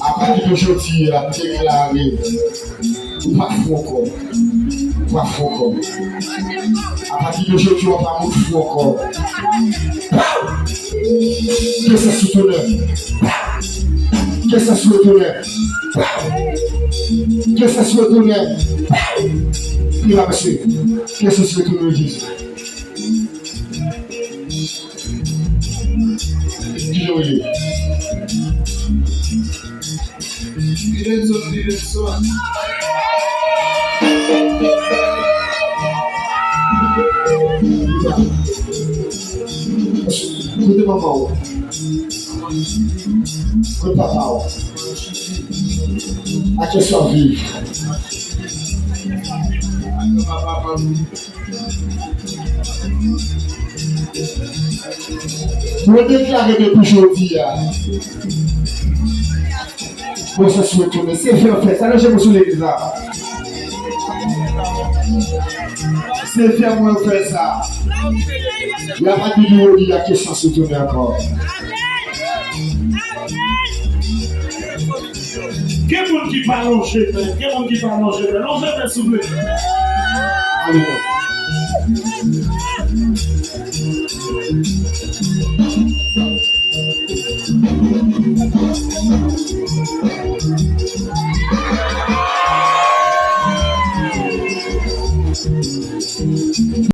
À partir d'aujourd'hui, la déclaré, pas fou encore. Pas fou encore. À partir d'aujourd'hui, on va pas fou encore. Que ça se tourne. Que ça se tourne. Que ça se tourne. Il va passer. Que ça se tourne, dit. Dis-le. Écoutez maman, écoute papa, à qui soit vivre. Pour déclarer depuis aujourd'hui, pour se retourner, c'est fait, ça ne j'ai pas sur l'église là. C'est faire moi faire ça. Il n'y a pas de vidéo, il y a question de se tourner encore. Quel monde qui parle en chemin? Quel monde qui parle en chemin? Non, je vais souffler.